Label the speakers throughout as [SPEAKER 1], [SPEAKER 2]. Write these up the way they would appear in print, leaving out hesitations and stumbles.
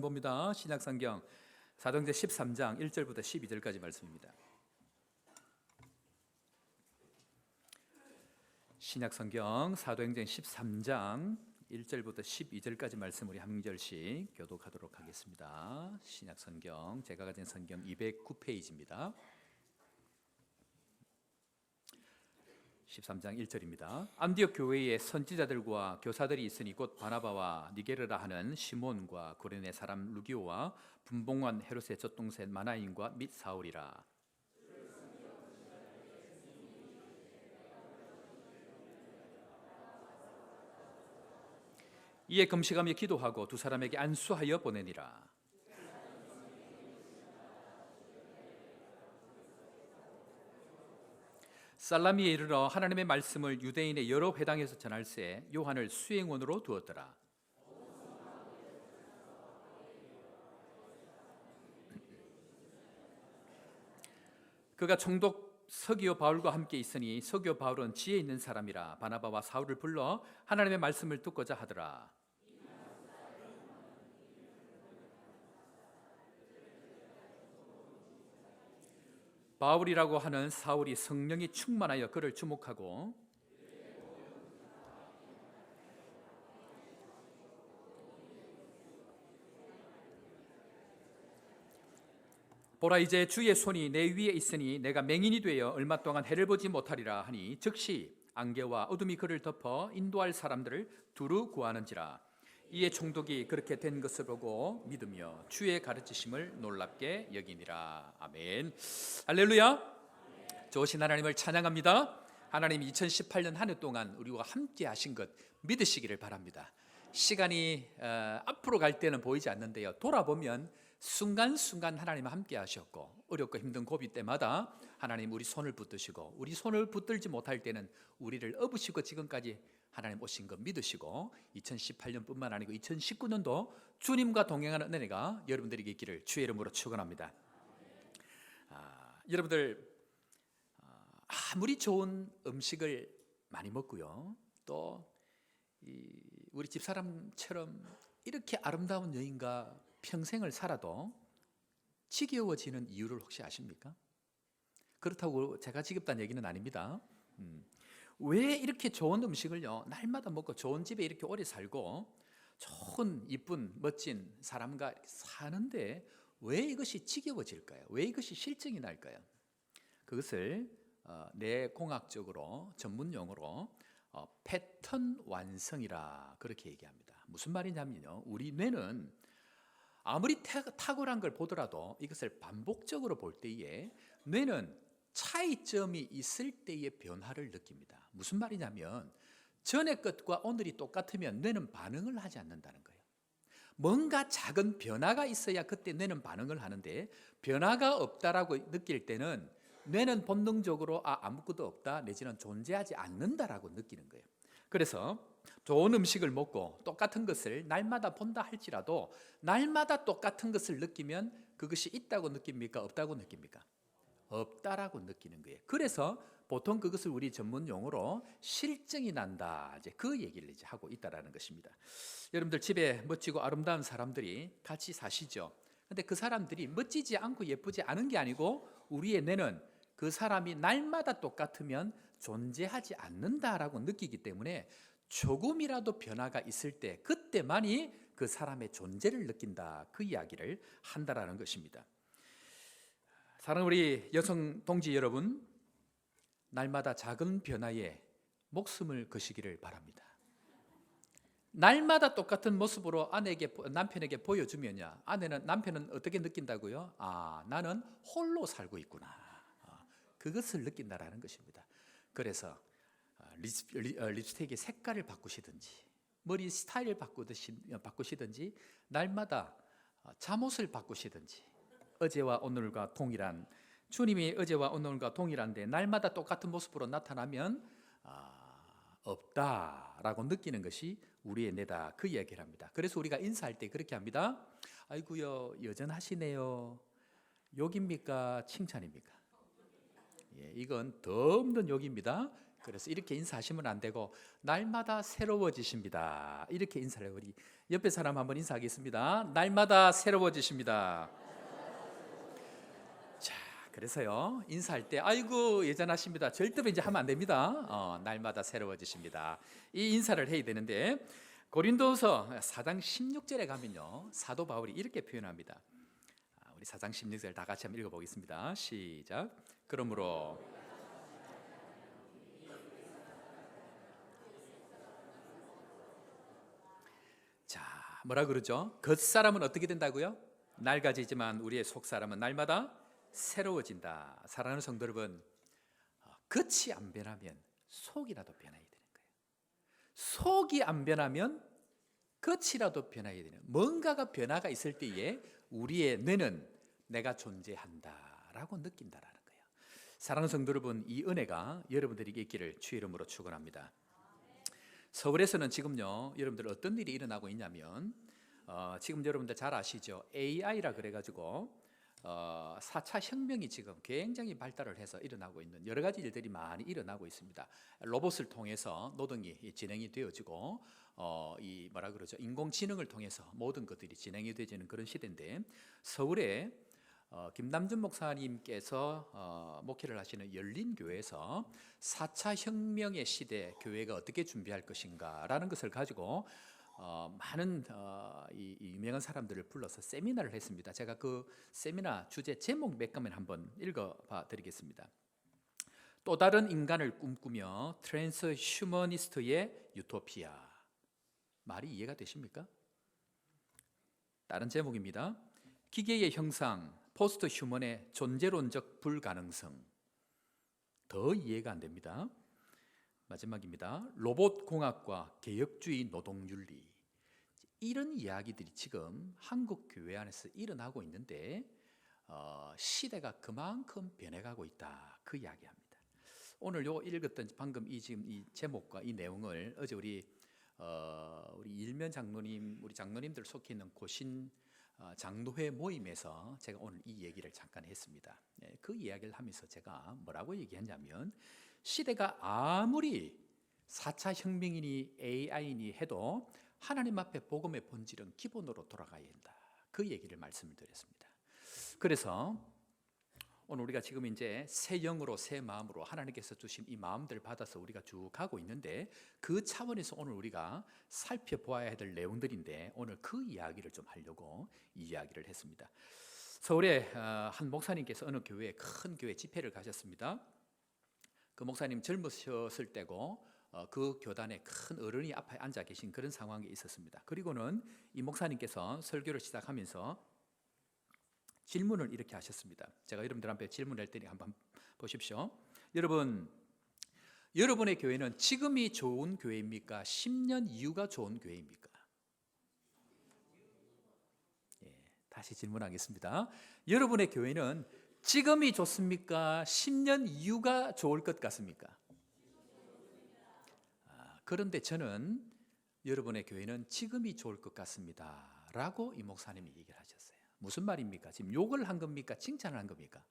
[SPEAKER 1] 봅니다. 신약성경 사도행전 13장 1절부터 12절까지 말씀입니다. 신약성경 사도행전 13장 1절부터 12절까지 말씀 우리 한 절씩 교독하도록 하겠습니다. 신약성경 제가 가진 성경 209페이지입니다. 13장 1절입니다. 안디옥 교회에 선지자들과 교사들이 있으니 곧 바나바와 니게르라 하는 시몬과 구레네 사람 루기오와 분봉한 헤롯의 젖동생 마나인과 및 사울이라. 이에 금식하며 기도하고 두 사람에게 안수하여 보내니라. 살라미에 이르러 하나님의 말씀을 유대인의 여러 회당에서 전할새 요한을 수행원으로 두었더라. 그가 총독 서기오 바울과 함께 있으니 서기오 바울은 지혜 있는 사람이라 바나바와 사울을 불러 하나님의 말씀을 듣고자 하더라. 바울이라고 하는 사울이 성령이 충만하여 그를 주목하고 보라 이제 주의 손이 내 위에 있으니 내가 맹인이 되어 얼마 동안 해를 보지 못하리라 하니 즉시 안개와 어둠이 그를 덮어 인도할 사람들을 두루 구하는지라. 이에 총독이 그렇게 된 것을 보고 믿으며 주의 가르치심을 놀랍게 여기니라. 아멘. 할렐루야. 좋으신 하나님을 찬양합니다. 하나님이 2018년 한 해 동안 우리와 함께 하신 것 믿으시기를 바랍니다. 시간이 앞으로 갈 때는 보이지 않는데요, 돌아보면 순간순간 하나님 함께 하셨고 어렵고 힘든 고비 때마다 하나님 우리 손을 붙드시고 우리 손을 붙들지 못할 때는 우리를 업으시고 지금까지 하나님 오신 것 믿으시고 2018년뿐만 아니고 2019년도 주님과 동행하는 은혜가 여러분들에게 있기를 주의 이름으로 축원합니다. 여러분들 아무리 좋은 음식을 많이 먹고요, 또 우리 집사람처럼 이렇게 아름다운 여인과 평생을 살아도 지겨워지는 이유를 혹시 아십니까? 그렇다고 제가 지겹다는 얘기는 아닙니다. 왜 이렇게 좋은 음식을요 날마다 먹고 좋은 집에 이렇게 오래 살고 좋은 이쁜 멋진 사람과 사는데 왜 이것이 지겨워질까요? 왜 이것이 실증이 날까요? 그것을 뇌공학적으로 전문 용어로 패턴 완성이라 그렇게 얘기합니다. 무슨 말이냐면요, 우리 뇌는 아무리 탁월한 걸 보더라도 이것을 반복적으로 볼 때에 뇌는 차이점이 있을 때의 변화를 느낍니다. 무슨 말이냐면 전의 것과 오늘이 똑같으면 뇌는 반응을 하지 않는다는 거예요. 뭔가 작은 변화가 있어야 그때 뇌는 반응을 하는데 변화가 없다라고 느낄 때는 뇌는 본능적으로 아무것도 없다 내지는 존재하지 않는다라고 느끼는 거예요. 그래서 좋은 음식을 먹고 똑같은 것을 날마다 본다 할지라도 날마다 똑같은 것을 느끼면 그것이 있다고 느낍니까? 없다고 느낍니까? 없다라고 느끼는 거예요. 그래서 보통 그것을 우리 전문 용어로 실증이 난다, 이제 그 얘기를 이제 하고 있다라는 것입니다. 여러분들 집에 멋지고 아름다운 사람들이 같이 사시죠. 근데 그 사람들이 멋지지 않고 예쁘지 않은 게 아니고 우리의 뇌는 그 사람이 날마다 똑같으면 존재하지 않는다라고 느끼기 때문에 조금이라도 변화가 있을 때 그때만이 그 사람의 존재를 느낀다, 그 이야기를 한다라는 것입니다. 사랑하는 우리 여성 동지 여러분, 날마다 작은 변화에 목숨을 거시기를 바랍니다. 날마다 똑같은 모습으로 남편에게 보여주면요, 남편은 어떻게 느낀다고요? 나는 홀로 살고 있구나, 그것을 느낀다라는 것입니다. 그래서 립스틱의 색깔을 바꾸시든지 머리 스타일을 바꾸시든지 날마다 잠옷을 바꾸시든지 어제와 오늘과 동일한, 주님이 어제와 오늘과 동일한데 날마다 똑같은 모습으로 나타나면 없다라고 느끼는 것이 우리의 뇌다, 그 이야기를 합니다. 그래서 우리가 인사할 때 그렇게 합니다. 아이고요 여전하시네요. 욕입니까? 칭찬입니까? 이건 더 없는 욕입니다. 그래서 이렇게 인사하시면 안 되고 날마다 새로워지십니다, 이렇게 인사를 우리 옆에 사람 한번 인사하겠습니다. 날마다 새로워지십니다. 자, 그래서요 인사할 때 아이고 예전하십니다. 절대 이제 하면 안 됩니다. 날마다 새로워지십니다. 이 인사를 해야 되는데 고린도서 4장 16절에 가면요 사도 바울이 이렇게 표현합니다. 우리 4장 16절 다 같이 한번 읽어보겠습니다. 시작. 그러므로 자, 뭐라 그러죠? 겉사람은 어떻게 된다고요? 낡아지지만 우리의 속사람은 날마다 새로워진다. 사랑하는 성도 여러분, 겉이 안 변하면 속이라도 변해야 되는 거예요. 속이 안 변하면 겉이라도 변해야 되는, 뭔가가 변화가 있을 때에 우리의 뇌는 내가 존재한다라고 느낀다라는 거예요. 사랑하는 성도 여러분, 이 은혜가 여러분들에게 있기를 주의 이름으로 축원합니다. 서울에서는 지금요 여러분들 어떤 일이 일어나고 있냐면 지금 여러분들 잘 아시죠? AI라 그래가지고 4차 혁명이 지금 굉장히 발달을 해서 일어나고 있는 여러 가지 일들이 많이 일어나고 있습니다. 로봇을 통해서 노동이 진행이 되어지고 이 뭐라 그러죠? 인공지능을 통해서 모든 것들이 진행이 되어지는 그런 시대인데 서울에 김남준 목사님께서 목회를 하시는 열린교회에서 4차 혁명의 시대 교회가 어떻게 준비할 것인가라는 것을 가지고 많은 이 유명한 사람들을 불러서 세미나를 했습니다. 제가 그 세미나 주제 제목 몇 가면 한번 읽어봐 드리겠습니다. 또 다른 인간을 꿈꾸며 트랜스 휴머니스트의 유토피아. 말이 이해가 되십니까? 다른 제목입니다. 기계의 형상, 포스트 휴먼의 존재론적 불가능성. 더 이해가 안 됩니다. 마지막입니다. 로봇 공학과 개혁주의 노동윤리. 이런 이야기들이 지금 한국 교회 안에서 일어나고 있는데 시대가 그만큼 변해가고 있다. 그 이야기합니다. 오늘 요 읽었던 방금 지금 이 제목과 이 내용을 어제 우리 일면 장로님, 우리 장로님들 속해 있는 고신 장로회 모임에서 제가 오늘 이 얘기를 잠깐 했습니다. 그 이야기를 하면서 제가 뭐라고 얘기했냐면 시대가 아무리 4차 혁명이니 AI니 해도 하나님 앞에 복음의 본질은 기본으로 돌아가야 한다. 그 얘기를 말씀을 드렸습니다. 그래서 오늘 우리가 지금 이제 새 영으로 새 마음으로 하나님께서 주신 이 마음들을 받아서 우리가 쭉 가고 있는데 그 차원에서 오늘 우리가 살펴보아야 될 내용들인데 오늘 그 이야기를 좀 하려고 이 이야기를 했습니다. 서울에 한 목사님께서 어느 교회 큰 교회 집회를 가셨습니다. 그 목사님 젊으셨을 때고 그 교단에 큰 어른이 앞에 앉아 계신 그런 상황이 있었습니다. 그리고는 이 목사님께서 설교를 시작하면서 질문을 이렇게 하셨습니다. 제가 여러분들 앞에 질문할 테니 한번 보십시오. 여러분의 교회는 지금이 좋은 교회입니까? 10년 이후가 좋은 교회입니까? 다시 질문하겠습니다. 여러분의 교회는 지금이 좋습니까? 10년 이후가 좋을 것 같습니까? 그런데 저는 여러분의 교회는 지금이 좋을 것 같습니다 라고 이 목사님이 얘기를 하셨어요. 무슨 말입니까? 지금 욕을 한 겁니까? 칭찬을 한 겁니까?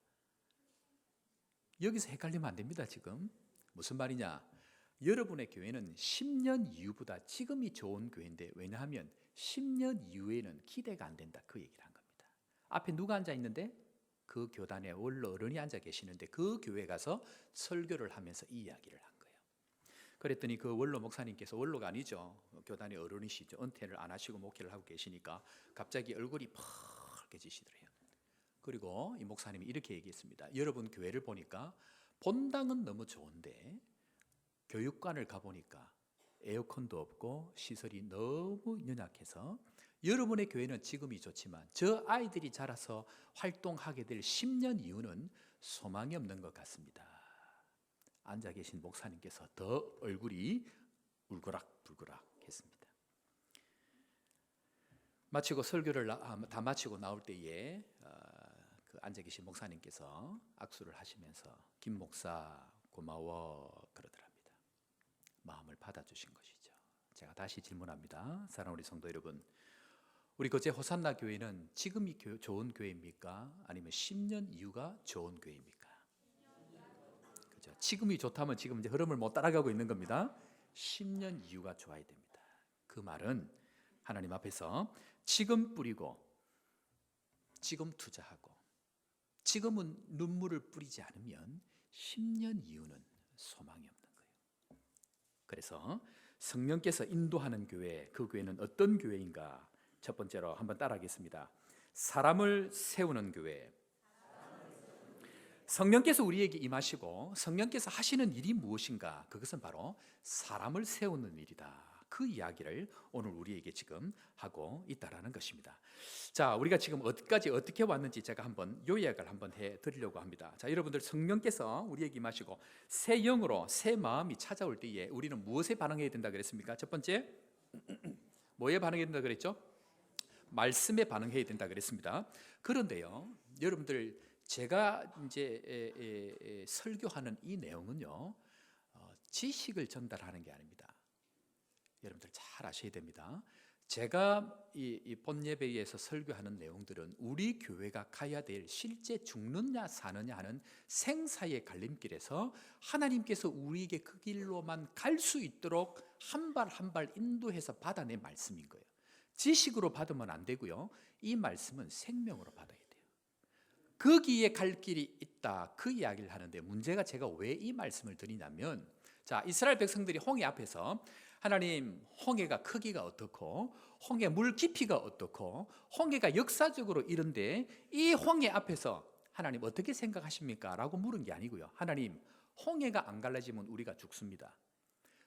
[SPEAKER 1] 여기서 헷갈리면 안 됩니다. 지금 무슨 말이냐? 여러분의 교회는 10년 이후보다 지금이 좋은 교회인데 왜냐하면 10년 이후에는 기대가 안 된다. 그 얘기를 한 겁니다. 앞에 누가 앉아 있는데? 그 교단에 원로 어른이 앉아 계시는데 그 교회 가서 설교를 하면서 이 이야기를 한 거예요. 그랬더니 그 원로 목사님께서, 원로가 아니죠, 교단의 어른이시죠, 은퇴를 안 하시고 목회를 하고 계시니까 갑자기 얼굴이 펄개지시더래요. 그리고 이 목사님이 이렇게 얘기했습니다. 여러분 교회를 보니까 본당은 너무 좋은데 교육관을 가보니까 에어컨도 없고 시설이 너무 연약해서 여러분의 교회는 지금이 좋지만 저 아이들이 자라서 활동하게 될 10년 이후는 소망이 없는 것 같습니다. 앉아 계신 목사님께서 더 얼굴이 울그락불그락 했습니다. 마치고 설교를 다 마치고 나올 때에 그 앉아 계신 목사님께서 악수를 하시면서 김 목사 고마워 그러더랍니다. 마음을 받아주신 것이죠. 제가 다시 질문합니다. 사랑하는 우리 성도 여러분, 우리 거제 호산나 교회는 지금이 좋은 교회입니까? 아니면 10년 이후가 좋은 교회입니까? 그죠? 지금이 좋다면 지금 이제 흐름을 못 따라가고 있는 겁니다. 10년 이후가 좋아야 됩니다. 그 말은 하나님 앞에서 지금 뿌리고 지금 투자하고 지금은 눈물을 뿌리지 않으면 10년 이후는 소망이 없는 거예요. 그래서 성령께서 인도하는 교회, 그 교회는 어떤 교회인가? 첫 번째로 한번 따라하겠습니다. 사람을 세우는 교회. 성령께서 우리에게 임하시고 성령께서 하시는 일이 무엇인가? 그것은 바로 사람을 세우는 일이다. 그 이야기를 오늘 우리에게 지금 하고 있다라는 것입니다. 자, 우리가 지금 어디까지 어떻게 왔는지 제가 한번 요약을 한번 해 드리려고 합니다. 자, 여러분들, 성령께서 우리에게 임하시고 새 영으로 새 마음이 찾아올 때에 우리는 무엇에 반응해야 된다 그랬습니까? 첫 번째, 뭐에 반응해야 된다 그랬죠? 말씀에 반응해야 된다 그랬습니다. 그런데요, 여러분들, 제가 이제 설교하는 이 내용은요, 지식을 전달하는 게 아닙니다. 여러분들 잘 아셔야 됩니다. 제가 이 본예배에서 설교하는 내용들은 우리 교회가 가야 될 실제 죽느냐 사느냐 하는 생사의 갈림길에서 하나님께서 우리에게 그 길로만 갈 수 있도록 한 발 한 발 인도해서 받아낸 말씀인 거예요. 지식으로 받으면 안 되고요, 이 말씀은 생명으로 받아야 돼요. 거기에 갈 길이 있다, 그 이야기를 하는데, 문제가 제가 왜 이 말씀을 드리냐면, 자, 이스라엘 백성들이 홍해 앞에서 하나님, 홍해가 크기가 어떻고 홍해 물 깊이가 어떻고 홍해가 역사적으로 이런데 이 홍해 앞에서 하나님 어떻게 생각하십니까? 라고 물은 게 아니고요, 하나님, 홍해가 안 갈라지면 우리가 죽습니다.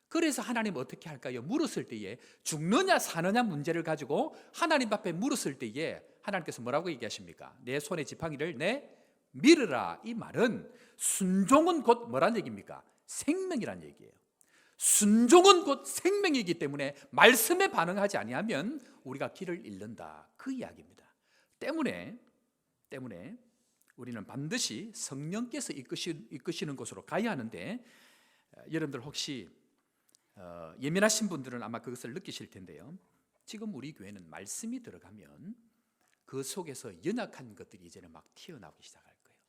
[SPEAKER 1] 그래서 하나님 어떻게 할까요? 물었을 때에 죽느냐 사느냐 문제를 가지고 하나님 앞에 물었을 때에 하나님께서 뭐라고 얘기하십니까? 내 손의 지팡이를 내 밀으라. 이 말은 순종은 곧 뭐란 얘기입니까? 생명이란 얘기예요. 순종은 곧 생명이기 때문에 말씀에 반응하지 아니하면 우리가 길을 잃는다, 그 이야기입니다. 때문에 우리는 반드시 성령께서 이끄시는 곳으로 가야 하는데, 여러분들 혹시 예민하신 분들은 아마 그것을 느끼실 텐데요, 지금 우리 교회는 말씀이 들어가면 그 속에서 연약한 것들이 이제는 막 튀어나오기 시작할 거예요.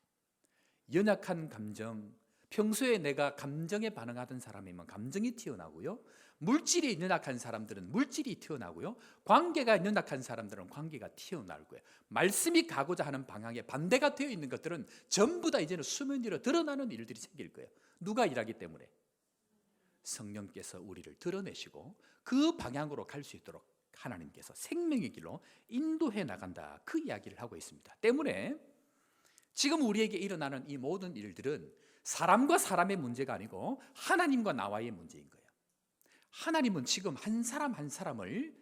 [SPEAKER 1] 연약한 감정, 평소에 내가 감정에 반응하던 사람이면 감정이 튀어나오고요, 물질이 연약한 사람들은 물질이 튀어나오고요, 관계가 연약한 사람들은 관계가 튀어나올 거예요. 말씀이 가고자 하는 방향에 반대가 되어 있는 것들은 전부 다 이제는 수면 위로 드러나는 일들이 생길 거예요. 누가 일하기 때문에? 성령께서 우리를 드러내시고 그 방향으로 갈 수 있도록 하나님께서 생명의 길로 인도해 나간다, 그 이야기를 하고 있습니다. 때문에 지금 우리에게 일어나는 이 모든 일들은 사람과 사람의 문제가 아니고 하나님과 나와의 문제인 거예요. 하나님은 지금 한 사람 한 사람을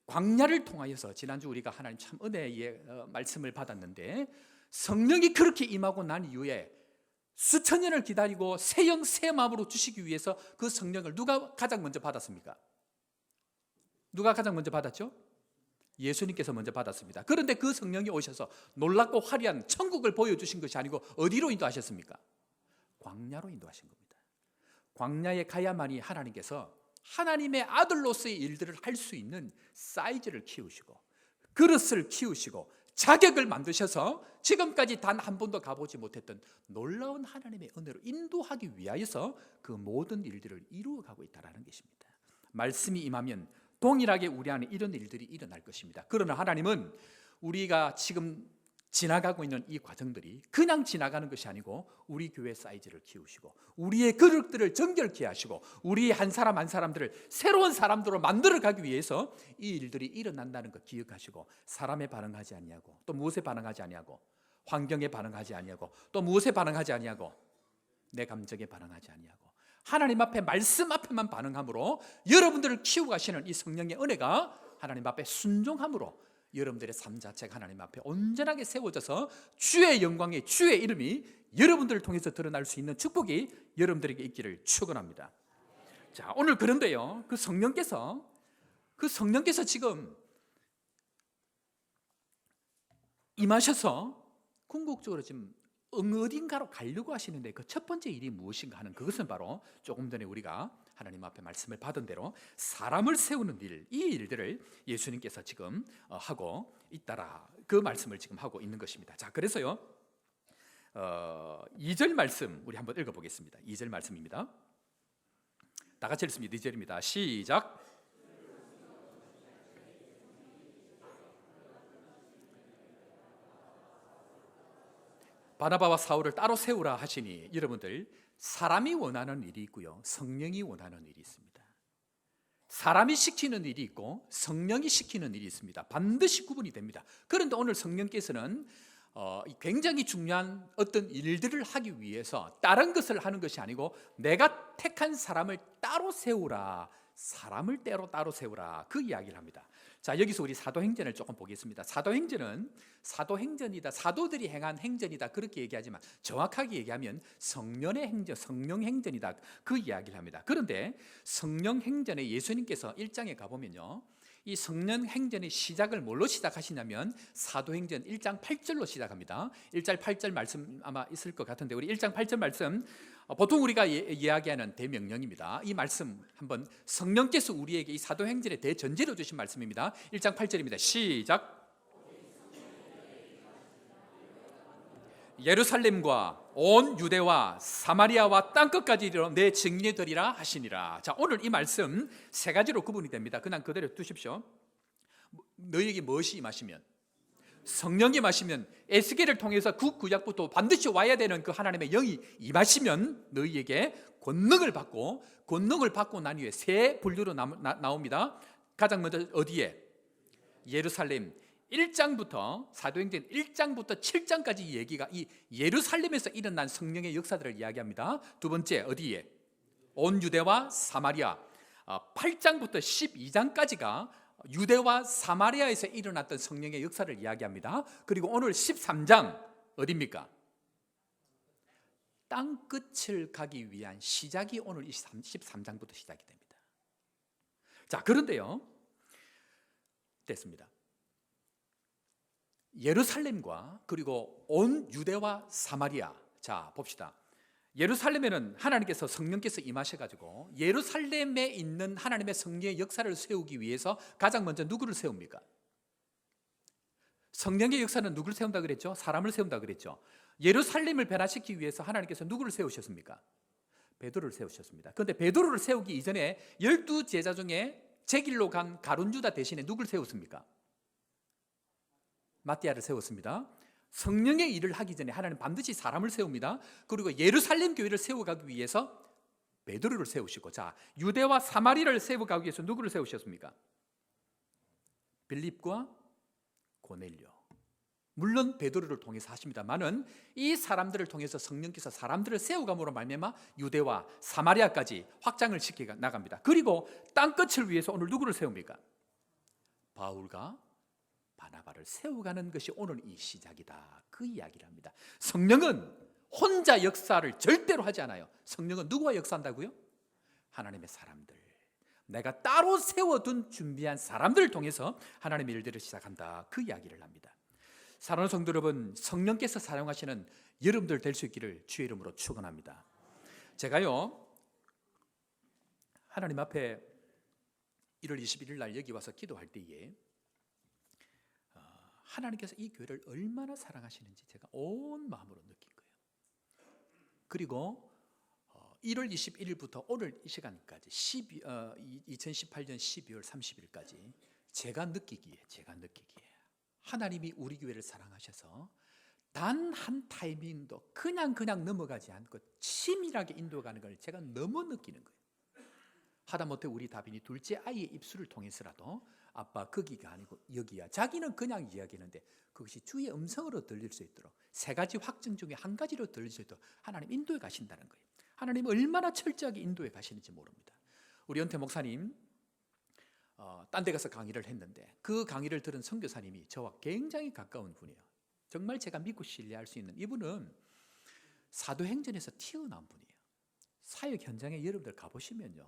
[SPEAKER 1] 광야를 통하여서, 지난주 우리가 하나님 참 은혜의 말씀을 받았는데, 성령이 그렇게 임하고 난 이후에 수천 년을 기다리고 새 영 새 마음으로 주시기 위해서 그 성령을 누가 가장 먼저 받았습니까? 누가 가장 먼저 받았죠? 예수님께서 먼저 받았습니다. 그런데 그 성령이 오셔서 놀랍고 화려한 천국을 보여주신 것이 아니고 어디로 인도하셨습니까? 광야로 인도하신 겁니다. 광야에 가야만이 하나님께서 하나님의 아들로서의 일들을 할 수 있는 사이즈를 키우시고 그릇을 키우시고 자격을 만드셔서 지금까지 단 한 번도 가보지 못했던 놀라운 하나님의 은혜로 인도하기 위하여서 그 모든 일들을 이루어가고 있다는 것입니다. 말씀이 임하면 동일하게 우리 안에 이런 일들이 일어날 것입니다. 그러나 하나님은 우리가 지금 지나가고 있는 이 과정들이 그냥 지나가는 것이 아니고 우리 교회 사이즈를 키우시고 우리의 그릇들을 정결케 하시고 우리 한 사람 한 사람들을 새로운 사람들로 만들어가기 위해서 이 일들이 일어난다는 것 기억하시고, 사람에 반응하지 아니하고 또 무엇에 반응하지 아니하고 환경에 반응하지 아니하고 또 무엇에 반응하지 아니하고 내 감정에 반응하지 아니하고 하나님 앞에 말씀 앞에만 반응함으로 여러분들을 키워가시는 이 성령의 은혜가 하나님 앞에 순종함으로 여러분들의 삶 자체가 하나님 앞에 온전하게 세워져서 주의 영광의 주의 이름이 여러분들을 통해서 드러날 수 있는 축복이 여러분들에게 있기를 축원합니다. 자, 오늘 그런데요, 그 성령께서 지금 임하셔서 궁극적으로 지금 어딘가로 가려고 하시는데 그 첫 번째 일이 무엇인가 하는 그것은 바로 조금 전에 우리가 하나님 앞에 말씀을 받은 대로 사람을 세우는 일, 이 일들을 예수님께서 지금 하고 있다라, 그 말씀을 지금 하고 있는 것입니다. 자, 그래서요 2절 말씀 우리 한번 읽어보겠습니다. 2절 말씀입니다. 다 같이 읽습니다. 2절입니다. 시작. 바나바와 사울을 따로 세우라 하시니 여러분들, 사람이 원하는 일이 있고요, 성령이 원하는 일이 있습니다. 사람이 시키는 일이 있고 성령이 시키는 일이 있습니다. 반드시 구분이 됩니다. 그런데 오늘 성령께서는 굉장히 중요한 어떤 일들을 하기 위해서 다른 것을 하는 것이 아니고 내가 택한 사람을 따로 세우라, 사람을 따로 세우라, 그 이야기를 합니다. 자, 여기서 우리 사도행전을 조금 보겠습니다. 사도행전은 사도행전이다, 사도들이 행한 행전이다, 그렇게 얘기하지만 정확하게 얘기하면 성령의 행전, 성령 행전이다, 그 이야기를 합니다. 그런데 성령 행전에 예수님께서 1장에 가보면요, 이 성령 행전의 시작을 뭘로 시작하시냐면 사도행전 1장 8절로 시작합니다. 1장 8절 말씀 아마 있을 것 같은데 우리 1장 8절 말씀, 보통 우리가 이야기하는 대명령입니다. 이 말씀 한번, 성령께서 우리에게 이 사도행전의 대전제로 주신 말씀입니다. 1장 8절입니다. 시작. 예루살렘과 온 유대와 사마리아와 땅끝까지 이르러 내 증인이 되리라 하시니라. 자, 오늘 이 말씀 세 가지로 구분이 됩니다. 그냥 그대로 두십시오. 너희에게 무엇이 임하시면? 성령이 임하시면, 에스겔을 통해서 구약부터 반드시 와야 되는 그 하나님의 영이 임하시면 너희에게 권능을 받고 난 후에 세 분류로 나옵니다. 가장 먼저 어디에? 예루살렘. 1장부터 사도행전 1장부터 7장까지 얘기가 이 예루살렘에서 일어난 성령의 역사들을 이야기합니다. 두 번째 어디에? 온 유대와 사마리아. 8장부터 12장까지가 유대와 사마리아에서 일어났던 성령의 역사를 이야기합니다. 그리고 오늘 13장 어디입니까? 땅끝을 가기 위한 시작이 오늘 13장부터 시작이 됩니다. 자, 그런데요, 됐습니다. 예루살렘과 그리고 온 유대와 사마리아. 자, 봅시다. 예루살렘에는 하나님께서, 성령께서 임하셔가지고 예루살렘에 있는 하나님의 성령의 역사를 세우기 위해서 가장 먼저 누구를 세웁니까? 성령의 역사는 누구를 세운다 그랬죠? 사람을 세운다 그랬죠? 예루살렘을 변화시키기 위해서 하나님께서 누구를 세우셨습니까? 베드로를 세우셨습니다. 그런데 베드로를 세우기 이전에 12제자 중에 제 길로 간 가룟 유다 대신에 누구를 세웠습니까? 마띠아를 세웠습니다. 성령의 일을 하기 전에 하나님 반드시 사람을 세웁니다. 그리고 예루살렘 교회를 세워가기 위해서 베드로를 세우시고, 자, 유대와 사마리아를 세워가기 위해서 누구를 세우셨습니까? 빌립과 고넬료. 물론 베드로를 통해서 하십니다만은 이 사람들을 통해서 성령께서 사람들을 세워감으로 말미암아 유대와 사마리아까지 확장을 시켜 나갑니다. 그리고 땅끝을 위해서 오늘 누구를 세웁니까? 바울과 바나바를 세워가는 것이 오늘 이 시작이다, 그 이야기를 합니다. 성령은 혼자 역사를 절대로 하지 않아요. 성령은 누구와 역사한다고요? 하나님의 사람들, 내가 따로 세워둔 준비한 사람들을 통해서 하나님의 일들을 시작한다, 그 이야기를 합니다. 사랑하는 성도 여러분, 성령께서 사용하시는 여러분들 될 수 있기를 주의 이름으로 축원합니다. 제가요, 하나님 앞에 1월 21일 날 여기 와서 기도할 때에 하나님께서 이 교회를 얼마나 사랑하시는지 제가 온 마음으로 느낀 거예요. 그리고 1월 21일부터 오늘 이 시간까지 2018년 12월 30일까지 제가 느끼기에 하나님이 우리 교회를 사랑하셔서 단 한 타이밍도 그냥 넘어가지 않고 치밀하게 인도가는 걸 제가 너무 느끼는 거예요. 하다못해 우리 다빈이 둘째 아이의 입술을 통해서라도 아빠 거기가 아니고 여기야, 자기는 그냥 이야기하는데 그것이 주의 음성으로 들릴 수 있도록, 세 가지 확증 중에 한 가지로 들릴 수 있도록 하나님 인도에 가신다는 거예요. 하나님 얼마나 철저하게 인도에 가시는지 모릅니다. 우리 연태 목사님 딴 데 가서 강의를 했는데 그 강의를 들은 선교사님이 저와 굉장히 가까운 분이에요. 정말 제가 믿고 신뢰할 수 있는, 이분은 사도행전에서 튀어나온 분이에요. 사역 현장에 여러분들 가보시면요,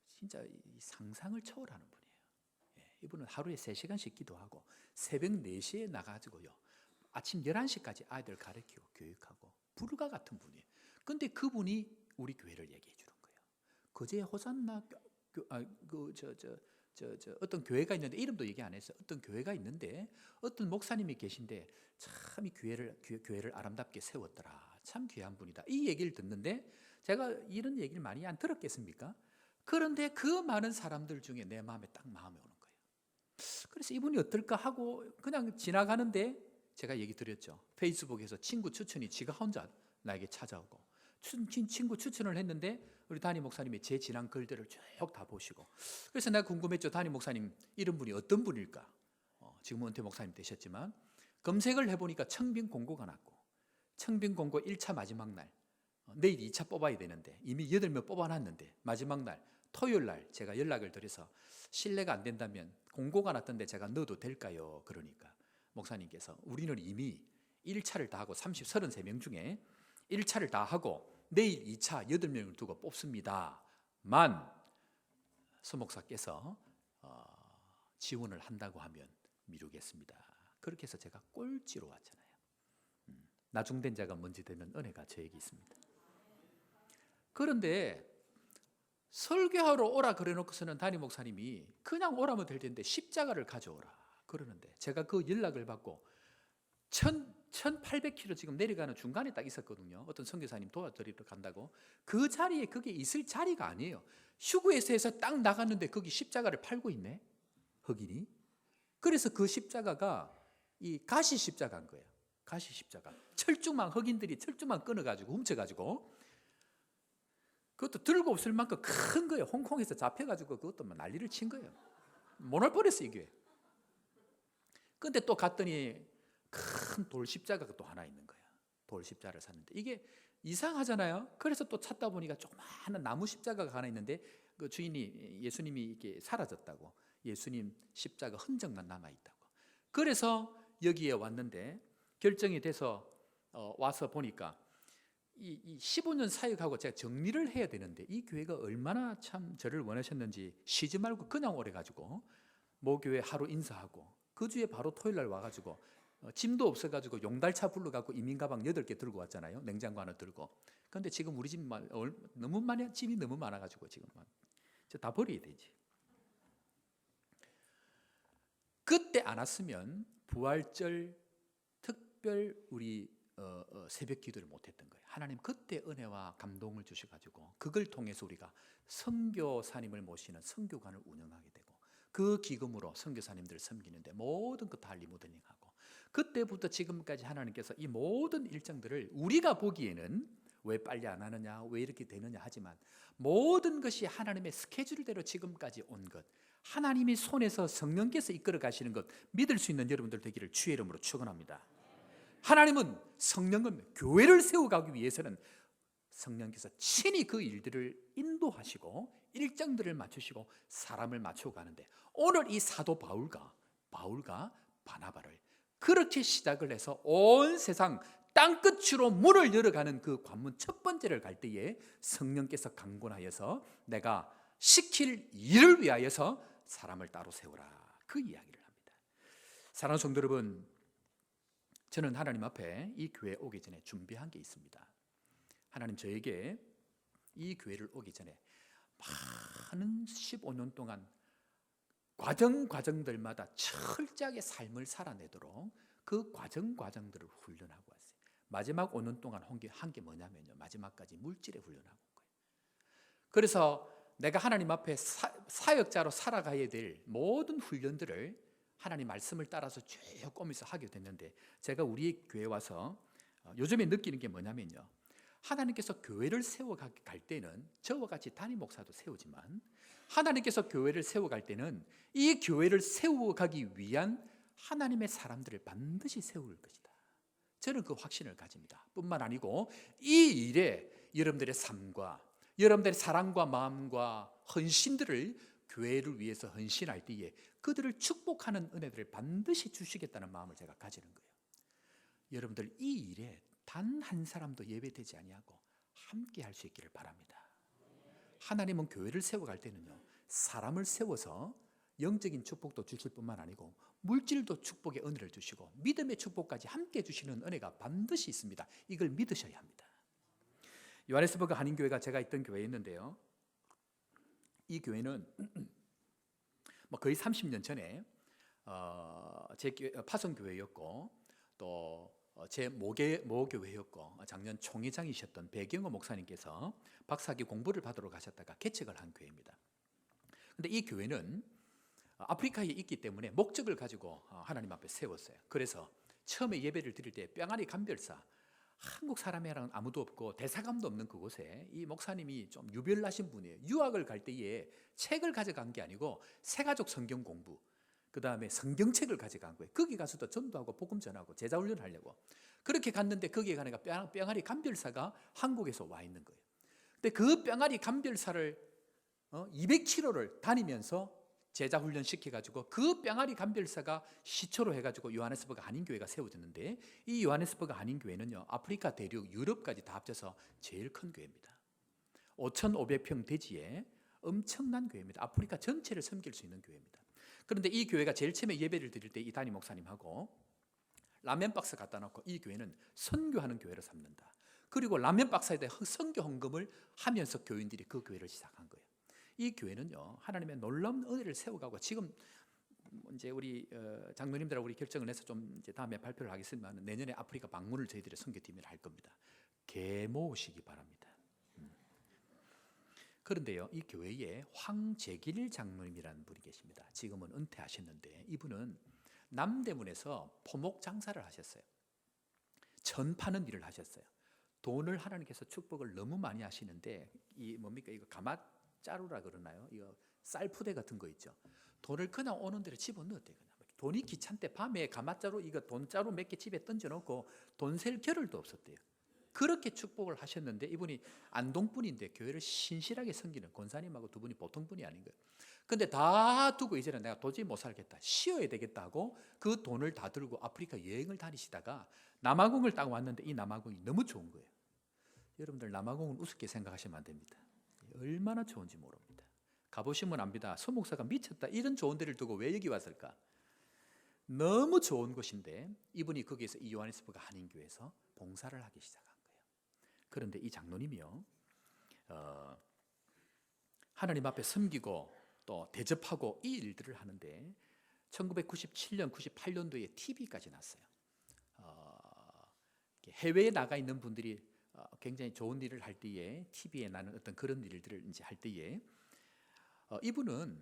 [SPEAKER 1] 진짜 상상을 초월하는 분이에요. 이분은 하루에 3시간씩 기도하고 새벽 4시에 나가지고요, 아침 11시까지 아이들 가르치고 교육하고 불가 같은 분이에요. 근데 그분이 우리 교회를 얘기해 주는 거예요. 그제 호산나 어떤 교회가 있는데, 이름도 얘기 안 했어요. 어떤 교회가 있는데 어떤 목사님이 계신데 참 이 교회를 아름답게 세웠더라, 참 귀한 분이다, 이 얘기를 듣는데 제가 이런 얘기를 많이 안 들었겠습니까? 그런데 그 많은 사람들 중에 내 마음에 딱 마음이 오는 거예요. 그래서 이분이 어떨까 하고 그냥 지나가는데 제가 얘기 드렸죠. 페이스북에서 친구 추천이 지가 혼자 나에게 찾아오고 친구 추천을 했는데 우리 담임 목사님이 제 지난 글들을 쭉 다 보시고, 그래서 내가 궁금했죠. 담임 목사님 이런 분이 어떤 분일까? 지금 은퇴 목사님 되셨지만 검색을 해보니까 청빙 공고가 났고, 청빙 공고 1차 마지막 날, 내일 2차 뽑아야 되는데 이미 8명 뽑아놨는데 마지막 날 토요일 날 제가 연락을 드려서 신뢰가 안 된다면 공고가 났던데 제가 넣어도 될까요? 그러니까 목사님께서 우리는 이미 1차를 다 하고 33명 중에 1차를 다 하고 내일 2차 8명을 두고 뽑습니다. 만 서목사께서 지원을 한다고 하면 미루겠습니다. 그렇게 해서 제가 꼴찌로 왔잖아요. 나중된 자가 먼저 되는 은혜가 저에게 있습니다. 그런데 설교하러 오라 그래놓고서는 담임 목사님이 그냥 오라면 될 텐데 십자가를 가져오라 그러는데, 제가 그 연락을 받고 1800km 지금 내려가는 중간에 딱 있었거든요. 어떤 선교사님 도와드리러 간다고. 그 자리에 그게 있을 자리가 아니에요. 휴게소에서 딱 나갔는데 거기 십자가를 팔고 있네, 흑인이. 그래서 그 십자가가 이 가시 십자가인 거예요. 가시 십자가. 철쭉망, 흑인들이 철쭉망 끊어가지고 훔쳐가지고 그것도 들고 없을 만큼 큰 거예요. 홍콩에서 잡혀가지고 그것도 막 난리를 친 거예요. 못 올 뻔했어요 이게. 근데 또 갔더니 큰 돌 십자가가 또 하나 있는 거예요. 돌 십자가를 샀는데 이게 이상하잖아요. 그래서 또 찾다 보니까 조그마한 나무 십자가가 하나 있는데 그 주인이 예수님이 이렇게 사라졌다고, 예수님 십자가 흔적만 남아 있다고. 그래서 여기에 왔는데 결정이 돼서 와서 보니까 이 15년 사역하고 제가 정리를 해야 되는데 이 교회가 얼마나 참 저를 원하셨는지 쉬지 말고 그냥 오래가지고 모교회 하루 인사하고 그 주에 바로 토요일 날 와가지고 짐도 없어가지고 용달차 불러갖고 이민가방 8개 들고 왔잖아요. 냉장고 하나 들고. 근데 지금 우리 집 너무 많이, 짐이 너무 많아가지고 지금 다 버려야 되지. 그때 안 왔으면 부활절 특별 우리 새벽 기도를 못했던 거예요. 하나님 그때 은혜와 감동을 주셔가지고 그걸 통해서 우리가 선교사님을 모시는 선교관을 운영하게 되고 그 기금으로 선교사님들을 섬기는데 모든 것 다 리모델링하고, 그때부터 지금까지 하나님께서 이 모든 일정들을 우리가 보기에는 왜 빨리 안 하느냐, 왜 이렇게 되느냐 하지만 모든 것이 하나님의 스케줄대로 지금까지 온 것, 하나님이 손에서 성령께서 이끌어 가시는 것 믿을 수 있는 여러분들 되기를 주의 이름으로 축원합니다. 하나님은, 성령은 교회를 세워가기 위해서는 성령께서 친히 그 일들을 인도하시고 일정들을 맞추시고 사람을 맞추고 가는데, 오늘 이 사도 바울과 바나바를 그렇게 시작을 해서 온 세상 땅끝으로 문을 열어가는 그 관문 첫 번째를 갈 때에 성령께서 강권하여서 내가 시킬 일을 위하여서 사람을 따로 세우라, 그 이야기를 합니다. 사랑하는 성도 여러분, 저는 하나님 앞에 이 교회에 오기 전에 준비한 게 있습니다. 하나님 저에게 이 교회를 오기 전에 많은 15년 동안 과정들마다 철저하게 삶을 살아내도록 그 과정들을 훈련하고 왔어요. 마지막 5년 동안 한 게 뭐냐면요, 마지막까지 물질에 훈련하고 온 거예요. 그래서 내가 하나님 앞에 사역자로 살아가야 될 모든 훈련들을 하나님 말씀을 따라서 쭉 꼬면서 하게 됐는데, 제가 우리 교회 와서 요즘에 느끼는 게 뭐냐면요, 하나님께서 교회를 세워갈 때는 저와 같이 담임 목사도 세우지만 하나님께서 교회를 세워갈 때는 이 교회를 세워가기 위한 하나님의 사람들을 반드시 세울 것이다. 저는 그 확신을 가집니다. 뿐만 아니고 이 일에 여러분들의 삶과 여러분들의 사랑과 마음과 헌신들을 교회를 위해서 헌신할 때에 그들을 축복하는 은혜들을 반드시 주시겠다는 마음을 제가 가지는 거예요. 여러분들 이 일에 단 한 사람도 예배되지 아니하고 함께 할 수 있기를 바랍니다. 하나님은 교회를 세워갈 때는요, 사람을 세워서 영적인 축복도 주실 뿐만 아니고 물질도 축복의 은혜를 주시고 믿음의 축복까지 함께 주시는 은혜가 반드시 있습니다. 이걸 믿으셔야 합니다. 요하네스버그 한인교회가 제가 있던 교회였는데요, 이 교회는 거의 30년 전에 제 파송교회였고 또 제 모교회였고 작년 총회장이셨던 배경호 목사님께서 박사학위 공부를 받으러 가셨다가 개척을 한 교회입니다. 그런데 이 교회는 아프리카에 있기 때문에 목적을 가지고 하나님 앞에 세웠어요. 그래서 처음에 예배를 드릴 때 뿅아리 감별사, 한국 사람이랑 아무도 없고 대사감도 없는 그곳에 이 목사님이 좀 유별나신 분이에요. 유학을 갈 때에 책을 가져간 게 아니고 새가족 성경 공부, 그 다음에 성경책을 가져간 거예요. 거기 가서도 전도하고 복음 전하고 제자 훈련하려고 그렇게 갔는데, 거기에 가니까 뿅아리 감별사가 한국에서 와 있는 거예요. 근데 그 뿅아리 감별사를 200km를 다니면서 제자 훈련 시켜가지고 그 뿅아리 감별사가 시초로 해가지고 요하네스버그 한인교회가 세워졌는데, 이 요하네스버그 한인교회는요 아프리카 대륙 유럽까지 다 합쳐서 제일 큰 교회입니다. 5,500평 대지에 엄청난 교회입니다. 아프리카 전체를 섬길 수 있는 교회입니다. 그런데 이 교회가 제일 처음에 예배를 드릴 때 이 담임 목사님하고 라면 박스 갖다 놓고 이 교회는 선교하는 교회로 삼는다. 그리고 라면 박스에 대해 선교 헌금을 하면서 교인들이 그 교회를 시작한 거예요. 이 교회는요 하나님의 놀라운 은혜를 세워가고, 지금 이제 우리 장로님들하고 우리 결정을 해서 좀 이제 다음에 발표를 하겠지만, 내년에 아프리카 방문을 저희들의 선교팀이 할 겁니다. 개 모으시기 바랍니다. 그런데요, 이 교회에 황재길 장로님이라는 분이 계십니다. 지금은 은퇴하셨는데, 이분은 남대문에서 포목 장사를 하셨어요. 전 파는 일을 하셨어요. 돈을 하나님께서 축복을 너무 많이 하시는데, 이 뭡니까, 이거 가마자루라 그러나요? 이거 쌀푸대 같은 거 있죠. 돈을 그냥 오는 대로 집어넣었대요. 그냥 돈이 귀찮대. 밤에 가마자루 이거 돈자루 몇 개 집에 던져놓고 돈 셀 겨를도 없었대요. 그렇게 축복을 하셨는데, 이분이 안동분인데 교회를 신실하게 섬기는 권사님하고 두 분이 보통 분이 아닌 거예요. 근데 다 두고 이제는 내가 도저히 못 살겠다, 쉬어야 되겠다 하고 그 돈을 다 들고 아프리카 여행을 다니시다가 남아공을 딱 왔는데, 이 남아공이 너무 좋은 거예요. 여러분들, 남아공은 우습게 생각하시면 안 됩니다. 얼마나 좋은지 모릅니다. 가보시면 압니다. 소 목사가 미쳤다, 이런 좋은 데를 두고 왜 여기 왔을까? 너무 좋은 곳인데, 이분이 거기에서 이 요하네스버그 한인교회에서 봉사를 하기 시작한 거예요. 그런데 이 장로님이요 하나님 앞에 섬기고 또 대접하고 이 일들을 하는데, 1997년, 98년도에 TV까지 났어요. 해외에 나가 있는 분들이 굉장히 좋은 일을 할 때에 TV에 나는 어떤 그런 일들을 이제 할 때에 이분은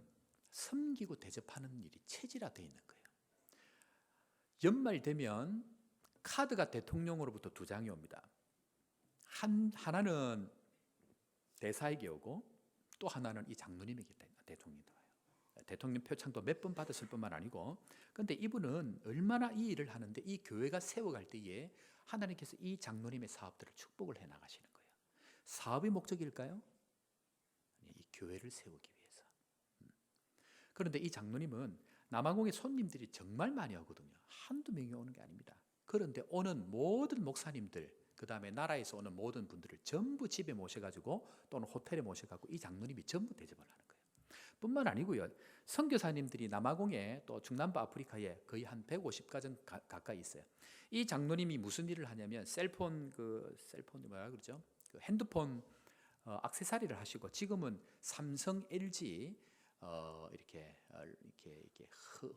[SPEAKER 1] 섬기고 대접하는 일이 체질화되어 있는 거예요. 연말 되면 카드가 대통령으로부터 2장이 옵니다. 하나는 대사에게 오고, 또 하나는 이 장로님에게 대통령이 와요. 대통령 표창도 몇 번 받으실 뿐만 아니고, 그런데 이분은 얼마나 이 일을 하는데, 이 교회가 세워갈 때에 하나님께서 이 장로님의 사업들을 축복을 해 나가시는 거예요. 사업이 목적일까요? 이 교회를 세우기 위해서. 그런데 이 장로님은 남아공에 손님들이 정말 많이 오거든요. 한두 명이 오는 게 아닙니다. 그런데 오는 모든 목사님들, 그 다음에 나라에서 오는 모든 분들을 전부 집에 모셔가지고 또는 호텔에 모셔가지고 이 장로님이 전부 대접을 하는 거예요. 뿐만 아니고요, 선교사님들이 남아공에 또 중남부 아프리카에 거의 한 150가정 가까이 있어요. 이 장로님이 무슨 일을 하냐면 셀폰이 뭐라 그러죠? 그 핸드폰 액세서리를 하시고, 지금은 삼성, LG 이렇게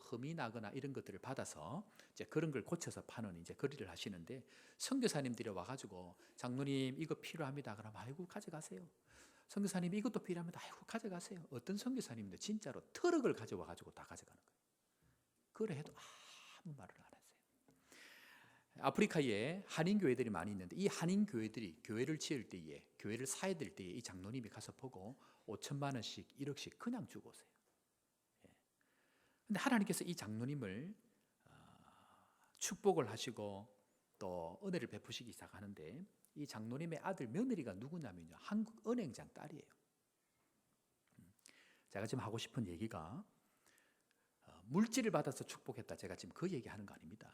[SPEAKER 1] 흠이 나거나 이런 것들을 받아서 이제 그런 걸 고쳐서 파는 이제 거리를 하시는데, 선교사님들이 와가지고 장로님 이거 필요합니다. 그러면 아이고 가져가세요. 선교사님 이것도 필요합니다. 아이고 가져가세요. 어떤 선교사님도 진짜로 트럭을 가져와가지고 다 가져가는 거예요. 그래 해도 아무 말을 안 하세요. 아프리카에 한인교회들이 많이 있는데, 이 한인교회들이 교회를 지을 때에, 교회를 사야 될 때에 이 장로님이 가서 보고 5천만 원씩 1억씩 그냥 주고 오세요. 그런데 하나님께서 이 장로님을 축복을 하시고 또 은혜를 베푸시기 시작하는데, 이 장로님의 아들 며느리가 누구냐면요, 한국은행장 딸이에요. 제가 지금 하고 싶은 얘기가 물질을 받아서 축복했다, 제가 지금 그 얘기하는 거 아닙니다.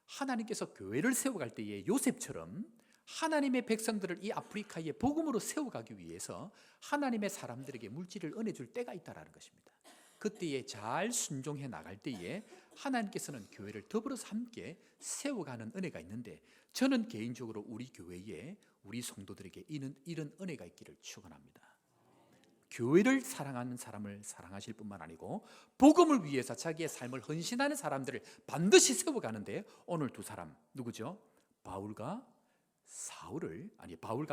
[SPEAKER 1] 하나님께서 교회를 세워갈 때에 요셉처럼 하나님의 백성들을 이 아프리카에 복음으로 세워가기 위해서 하나님의 사람들에게 물질을 은혜 줄 때가 있다는 것입니다. 그때에 잘 순종해 나갈 때에 하나님께서는 교회를 더불어서 함께 세워가는 은혜가 있는데, 저는 개인적으로 우리 교회에 우리 성도들에게 이런 은혜가 있기를 축원합니다. 교회를 사랑하는 사람을 사랑하실 뿐만 아니고 복음을 위해서 자기의 삶을 헌신하는 사람들을 반드시 세워가는데, 오늘 두 사람 누구죠? 바울과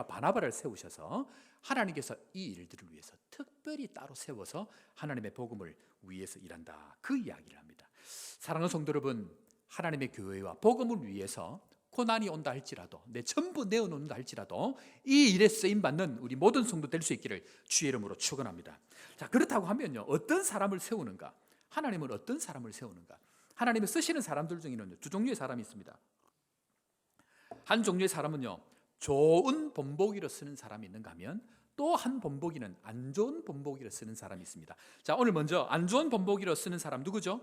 [SPEAKER 1] 바나바를 세우셔서 하나님께서 이 일들을 위해서 특별히 따로 세워서 하나님의 복음을 위해서 일한다, 그 이야기를 합니다. 사랑하는 성도 여러분, 하나님의 교회와 복음을 위해서 고난이 온다 할지라도 내 전부 내어놓는다 할지라도 이 일에 쓰임받는 우리 모든 성도 될 수 있기를 주의 이름으로 축원합니다. 자, 그렇다고 하면요, 어떤 사람을 세우는가? 하나님은 어떤 사람을 세우는가? 하나님이 쓰시는 사람들 중에는 두 종류의 사람이 있습니다. 한 종류의 사람은요, 좋은 본보기로 쓰는 사람이 있는가 하면 또 한 본보기는 안 좋은 본보기로 쓰는 사람이 있습니다. 자, 오늘 먼저 안 좋은 본보기로 쓰는 사람 누구죠?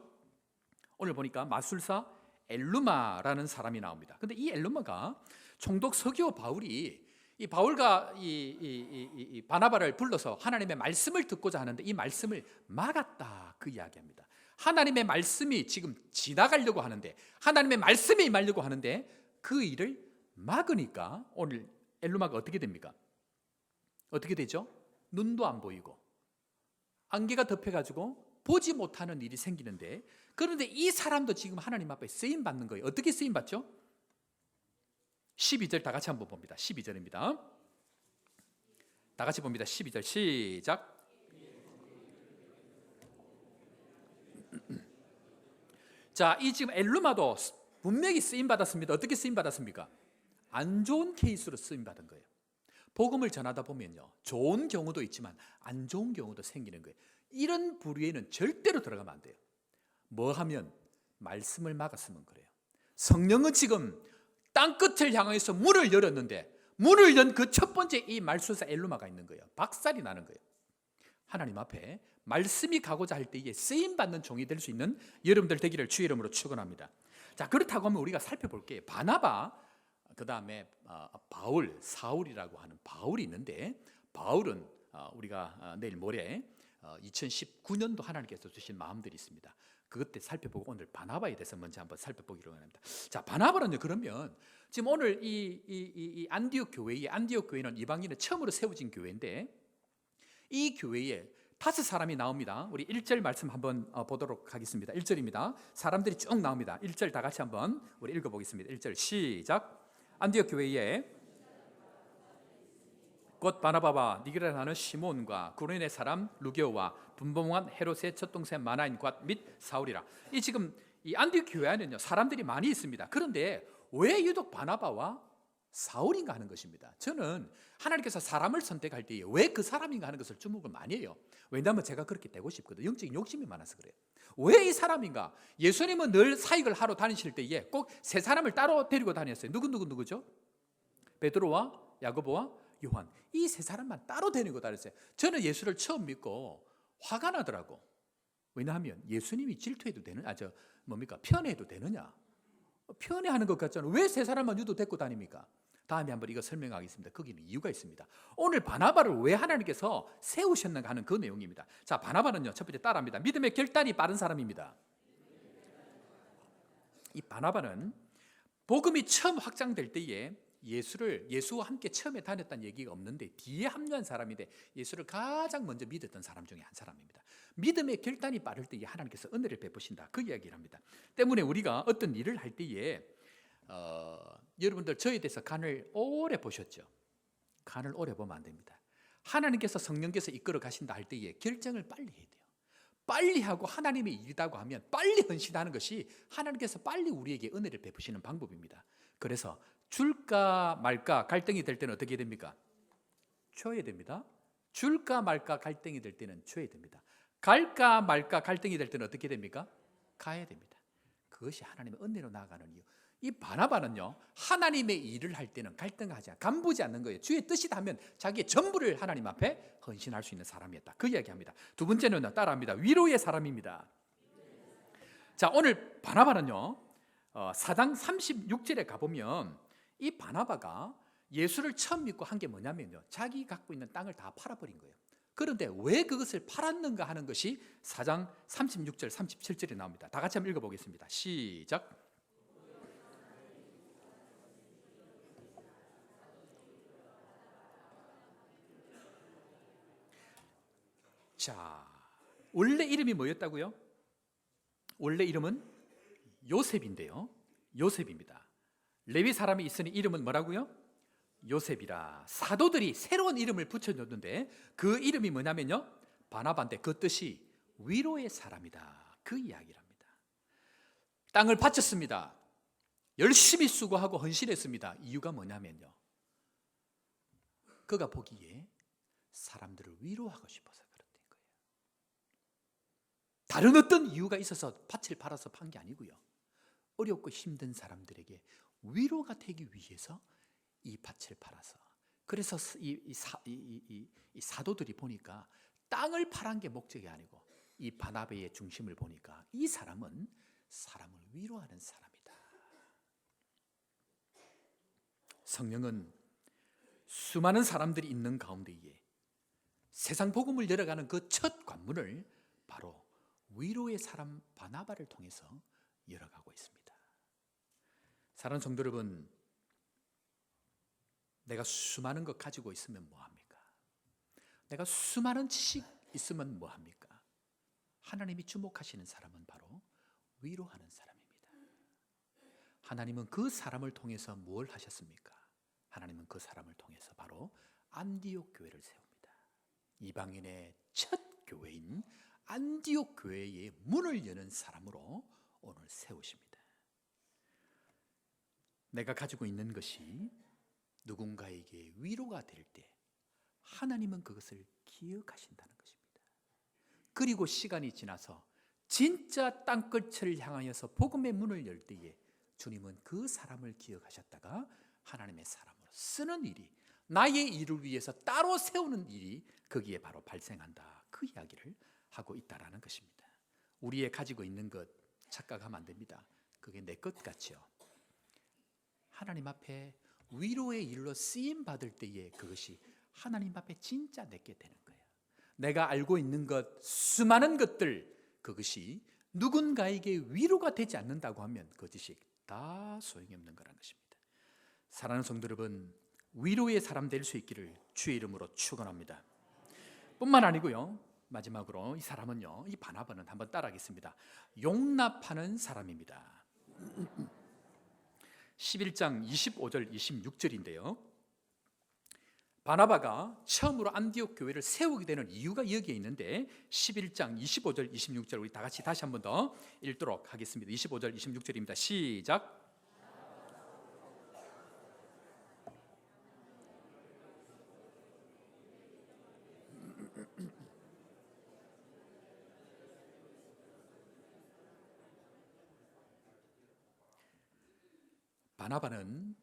[SPEAKER 1] 오늘 보니까 마술사 엘루마라는 사람이 나옵니다. 근데 이 엘루마가 총독 서기오 바울이 이 바울과 이 바나바를 불러서 하나님의 말씀을 듣고자 하는데 이 말씀을 막았다, 그 이야기합니다. 하나님의 말씀이 지금 지나가려고 하는데, 하나님의 말씀이 임하려고 하는데 그 일을 막으니까 오늘 엘루마가 어떻게 됩니까? 어떻게 되죠? 눈도 안 보이고 안개가 덮여가지고 보지 못하는 일이 생기는데, 그런데 이 사람도 지금 하나님 앞에 쓰임 받는 거예요. 어떻게 쓰임 받죠? 12절 다 같이 한번 봅니다. 12절입니다. 다 같이 봅니다. 12절 시작. 자, 이 지금 엘루마도 분명히 쓰임 받았습니다. 어떻게 쓰임 받았습니까? 안 좋은 케이스로 쓰임 받은 거예요. 복음을 전하다 보면요, 좋은 경우도 있지만 안 좋은 경우도 생기는 거예요. 이런 부류에는 절대로 들어가면 안 돼요. 뭐 하면? 말씀을 막았으면 그래요. 성령은 지금 땅끝을 향해서 문을 열었는데 문을 연 그 첫 번째 이 말술사 엘루마가 있는 거예요. 박살이 나는 거예요. 하나님 앞에 말씀이 가고자 할 때에 쓰임받는 종이 될 수 있는 여러분들 되기를 주의 이름으로 축원합니다. 자, 그렇다고 하면 우리가 살펴볼게요. 바나바, 그 다음에 바울, 사울이라고 하는 바울이 있는데, 바울은 우리가 내일 모레 2019년도 하나님께서 주신 마음들이 있습니다. 그때 살펴보고 오늘 바나바에 대해서 먼저 한번 살펴보기로 합니다. 자, 바나바는요, 그러면 지금 오늘 이 안디옥 교회는 이방인은 처음으로 세워진 교회인데, 이 교회에 5사람이 나옵니다. 우리 1절 말씀 한번 보도록 하겠습니다. 1절입니다. 사람들이 쭉 나옵니다. 1절 다 같이 한번 우리 읽어보겠습니다. 1절 시작. 안디옥 교회에 곧 바나바와 니게라를 하는 시몬과 구레네 사람 루게오와 분봉한 헤롯의 첫동생 마나인과 및 사울이라. 이 지금 이 안디옥 교회 안에는요, 사람들이 많이 있습니다. 그런데 왜 유독 바나바와 사울인가 하는 것입니다. 저는 하나님께서 사람을 선택할 때에 왜 그 사람인가 하는 것을 주목을 많이 해요. 왜냐하면 제가 그렇게 되고 싶거든요. 영적인 욕심이 많아서 그래요. 왜 이 사람인가? 예수님은 늘 사역을 하러 다니실 때에 꼭 세 사람을 따로 데리고 다녔어요. 누구죠? 베드로와 야고보와 요한. 이 세 사람만 따로 데리고 다녔어요. 저는 예수를 처음 믿고 화가 나더라고. 왜냐하면 예수님이 질투해도 되는, 편애해도 되느냐? 편애하는 것 같잖아요. 왜 세 사람만 유도 데리고 다닙니까? 다음에 한번 이거 설명하겠습니다. 거기는 이유가 있습니다. 오늘 바나바를 왜 하나님께서 세우셨는가 하는 그 내용입니다. 자, 바나바는요, 첫 번째 따라합니다. 믿음의 결단이 빠른 사람입니다. 이 바나바는 복음이 처음 확장될 때에 예수와 함께 처음에 다녔다는 얘기가 없는데 뒤에 합류한 사람인데 예수를 가장 먼저 믿었던 사람 중에 한 사람입니다. 믿음의 결단이 빠를 때에 하나님께서 은혜를 베푸신다, 그 이야기를 합니다. 때문에 우리가 어떤 일을 할 때에 여러분들 저에 대해서 간을 오래 보셨죠? 간을 오래 보면 안 됩니다. 하나님께서 성령께서 이끌어 가신다 할 때에 결정을 빨리 해야 돼요. 빨리 하고 하나님의 일이라고 하면 빨리 헌신하는 것이 하나님께서 빨리 우리에게 은혜를 베푸시는 방법입니다. 그래서 줄까 말까 갈등이 될 때는 어떻게 됩니까? 줘야 됩니다. 줄까 말까 갈등이 될 때는 줘야 됩니다. 갈까 말까 갈등이 될 때는 어떻게 됩니까? 가야 됩니다. 그것이 하나님의 은혜로 나아가는 이유. 이 바나바는요, 하나님의 일을 할 때는 갈등하지 간보지 않는 거예요. 주의 뜻이다 하면 자기의 전부를 하나님 앞에 헌신할 수 있는 사람이었다, 그 이야기합니다. 두 번째는 따라합니다. 위로의 사람입니다. 자, 오늘 바나바는요, 4장 36절에 가보면 이 바나바가 예수를 처음 믿고 한 게 뭐냐면요, 자기 갖고 있는 땅을 다 팔아버린 거예요. 그런데 왜 그것을 팔았는가 하는 것이 4장 36절 37절에 나옵니다. 다 같이 한번 읽어보겠습니다. 시작. 자, 원래 이름이 뭐였다고요? 원래 이름은 요셉인데요, 요셉입니다. 레위 사람이 있으니 이름은 뭐라고요? 요셉이라. 사도들이 새로운 이름을 붙여줬는데 그 이름이 뭐냐면요, 바나바인데 그 뜻이 위로의 사람이다, 그 이야기랍니다. 땅을 바쳤습니다. 열심히 수고하고 헌신했습니다. 이유가 뭐냐면요, 그가 보기에 사람들을 위로하고 싶어서 그랬던 거예요. 다른 어떤 이유가 있어서 밭을 팔아서 판 게 아니고요, 어렵고 힘든 사람들에게 위로가 되기 위해서 이 밭을 팔아서. 그래서 이 사도들이 보니까 땅을 팔은 게 목적이 아니고 이 바나바의 중심을 보니까 이 사람은 사람을 위로하는 사람이다. 성령은 수많은 사람들이 있는 가운데에 세상 복음을 열어가는 그 첫 관문을 바로 위로의 사람 바나바를 통해서 열어가고 있습니다. 사랑하는 성도 여러분, 내가 수많은 것 가지고 있으면 뭐합니까? 내가 수많은 지식 있으면 뭐합니까? 하나님이 주목하시는 사람은 바로 위로하는 사람입니다. 하나님은 그 사람을 통해서 뭘 하셨습니까? 하나님은 그 사람을 통해서 바로 안디옥 교회를 세웁니다. 이방인의 첫 교회인 안디옥 교회의 문을 여는 사람으로 오늘 세우십니다. 내가 가지고 있는 것이 누군가에게 위로가 될 때 하나님은 그것을 기억하신다는 것입니다. 그리고 시간이 지나서 진짜 땅끝을 향하여서 복음의 문을 열 때에 주님은 그 사람을 기억하셨다가 하나님의 사람으로 쓰는 일이, 나의 일을 위해서 따로 세우는 일이 거기에 바로 발생한다. 그 이야기를 하고 있다라는 것입니다. 우리의 가지고 있는 것 착각하면 안 됩니다. 그게 내 것 같죠. 하나님 앞에 위로의 일로 쓰임 받을 때에 그것이 하나님 앞에 진짜 내게 되는 거예요. 내가 알고 있는 것, 수많은 것들, 그것이 누군가에게 위로가 되지 않는다고 하면 그것이 다 소용이 없는 거라는 것입니다. 사랑하는 성도 여러분, 위로의 사람 될 수 있기를 주의 이름으로 축원합니다. 뿐만 아니고요, 마지막으로 이 사람은요, 이 바나바는 한번 따라하겠습니다. 용납하는 사람입니다. 11장 25절 26절인데요, 바나바가 처음으로 안디옥 교회를 세우게 되는 이유가 여기에 있는데 11장 25절 26절 우리 다 같이 다시 한번 더 읽도록 하겠습니다. 25절 26절입니다. 시작. 바나바는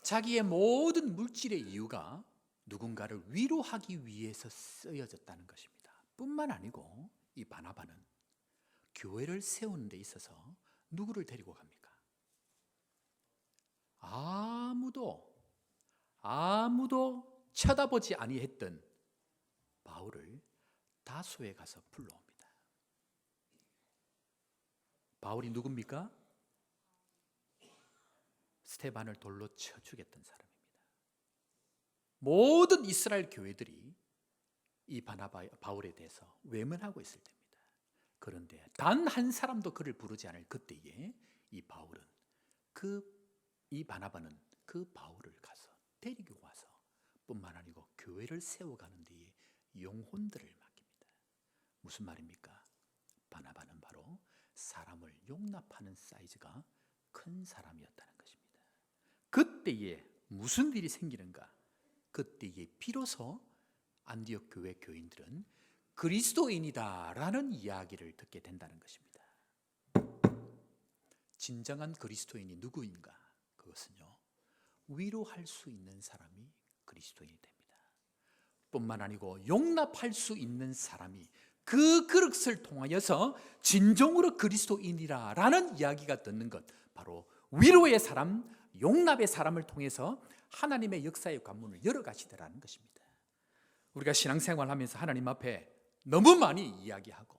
[SPEAKER 1] 자기의 모든 물질의 이유가 누군가를 위로하기 위해서 쓰여졌다는 것입니다. 뿐만 아니고 이 바나바는 교회를 세우는 데 있어서 누구를 데리고 갑니까? 아무도 쳐다보지 아니했던 바울을 다소에 가서 불러옵니다. 바울이 누굽니까? 스테반을 돌로 쳐 죽였던 사람입니다. 모든 이스라엘 교회들이 이 바울에 대해서 외면하고 있을 때입니다. 그런데 단 한 사람도 그를 부르지 않을 그때에 이 바나바는 그 바울을 가서 데리고 와서 뿐만 아니고 교회를 세워가는 데에 영혼들을 맡깁니다. 무슨 말입니까? 바나바는 바로 사람을 용납하는 사이즈가 큰 사람이었다는 것입니다. 그때에 무슨 일이 생기는가? 그때에 비로소 안디옥 교회 교인들은 그리스도인이다라는 이야기를 듣게 된다는 것입니다. 진정한 그리스도인이 누구인가? 그것은요, 위로할 수 있는 사람이 그리스도인이 됩니다. 뿐만 아니고 용납할 수 있는 사람이 그 그릇을 통하여서 진정으로 그리스도인이라는 이야기가 듣는 것, 바로 위로의 사람, 용납의 사람을 통해서 하나님의 역사의 관문을 열어가시더라는 것입니다. 우리가 신앙생활하면서 하나님 앞에 너무 많이 이야기하고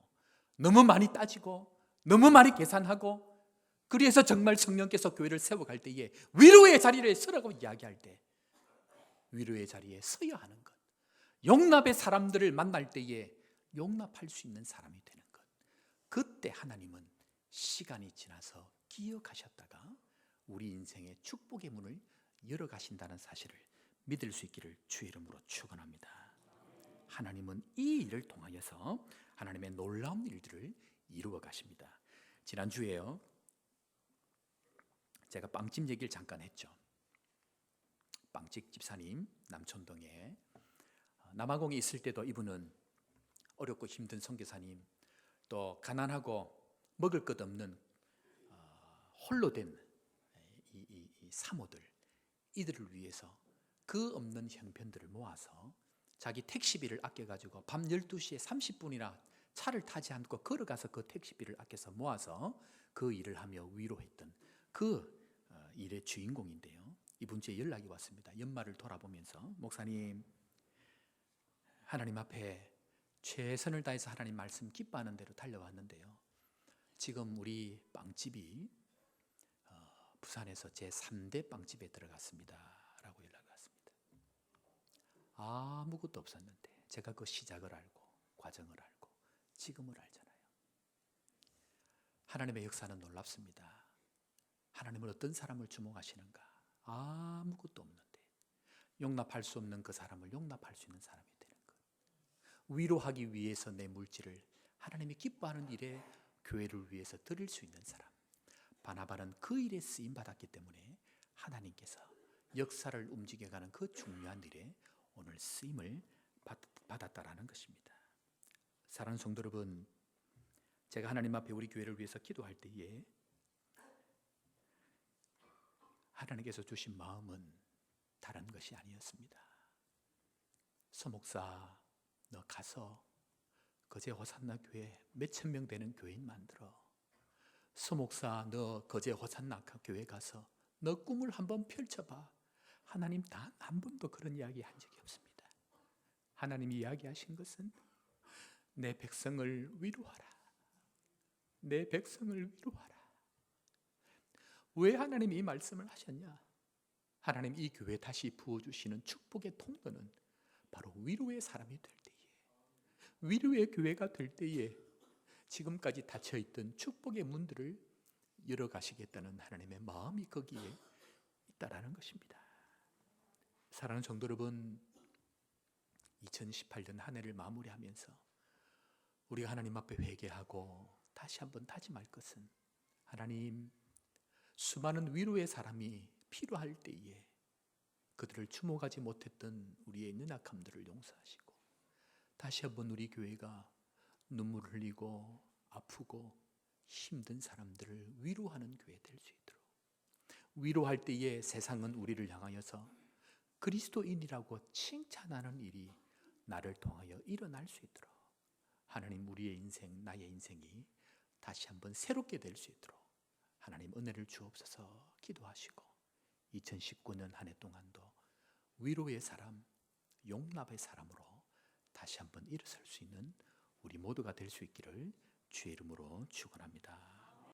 [SPEAKER 1] 너무 많이 따지고 너무 많이 계산하고, 그래서 정말 성령께서 교회를 세워갈 때에 위로의 자리를 서라고 이야기할 때 위로의 자리에 서야 하는 것, 용납의 사람들을 만날 때에 용납할 수 있는 사람이 되는 것, 그때 하나님은 시간이 지나서 기억하셨다가 우리 인생의 축복의 문을 열어가신다는 사실을 믿을 수 있기를 주의 이름으로 축원합니다. 하나님은 이 일을 통하여서 하나님의 놀라운 일들을 이루어 가십니다. 지난주에요, 제가 빵집 얘기를 잠깐 했죠. 빵집 집사님, 남촌동에 남아공에 있을 때도 이분은 어렵고 힘든 선교사님, 또 가난하고 먹을 것 없는 홀로 된 이 사모들, 이들을 위해서 그 없는 형편들을 모아서 자기 택시비를 아껴가지고 밤 12시에 30분이나 차를 타지 않고 걸어가서 그 택시비를 아껴서 모아서 그 일을 하며 위로했던 그 일의 주인공인데요. 이번 주에 연락이 왔습니다. 연말을 돌아보면서 목사님, 하나님 앞에 최선을 다해서 하나님 말씀 기뻐하는 대로 달려왔는데요. 지금 우리 빵집이 부산에서 제3대 빵집에 들어갔습니다 라고 연락이 왔습니다. 아무것도 없었는데 제가 그 시작을 알고 과정을 알고 지금을 알잖아요. 하나님의 역사는 놀랍습니다. 하나님은 어떤 사람을 주목하시는가? 아무것도 없는데 용납할 수 없는 그 사람을 용납할 수 있는 사람이 되는 것. 위로하기 위해서 내 물질을 하나님이 기뻐하는 일에 교회를 위해서 드릴 수 있는 사람. 바나바는 그 일에 쓰임 받았기 때문에 하나님께서 역사를 움직여가는 그 중요한 일에 오늘 쓰임을 받았다라는 것입니다. 사랑하는 성도 여러분, 제가 하나님 앞에 우리 교회를 위해서 기도할 때에 하나님께서 주신 마음은 다른 것이 아니었습니다. 서목사, 너 가서 거제 호산나 교회 몇천 명 되는 교인 만들어. 서목사, 너 거제 호산나 교회 가서 너 꿈을 한번 펼쳐봐. 하나님 단 한 번도 그런 이야기 한 적이 없습니다. 하나님이 이야기하신 것은 내 백성을 위로하라. 내 백성을 위로하라. 왜 하나님이 이 말씀을 하셨냐? 하나님 이 교회 다시 부어주시는 축복의 통로는 바로 위로의 사람이 될 때에, 위로의 교회가 될 때에 지금까지 닫혀있던 축복의 문들을 열어가시겠다는 하나님의 마음이 거기에 있다라는 것입니다. 사랑하는 성도 여러분, 2018년 한 해를 마무리하면서 우리가 하나님 앞에 회개하고 다시 한번 다짐할 것은, 하나님, 수많은 위로의 사람이 필요할 때에 그들을 주목하지 못했던 우리의 연약함들을 용서하시고 다시 한번 우리 교회가 눈물을 흘리고 아프고 힘든 사람들을 위로하는 교회 될 수 있도록, 위로할 때에 세상은 우리를 향하여서 그리스도인이라고 칭찬하는 일이 나를 통하여 일어날 수 있도록 하나님, 우리의 인생, 나의 인생이 다시 한번 새롭게 될 수 있도록 하나님 은혜를 주옵소서 기도하시고 2019년 한 해 동안도 위로의 사람, 용납의 사람으로 다시 한번 일어설 수 있는 우리 모두가 될 수 있기를 주의 이름으로 축원합니다.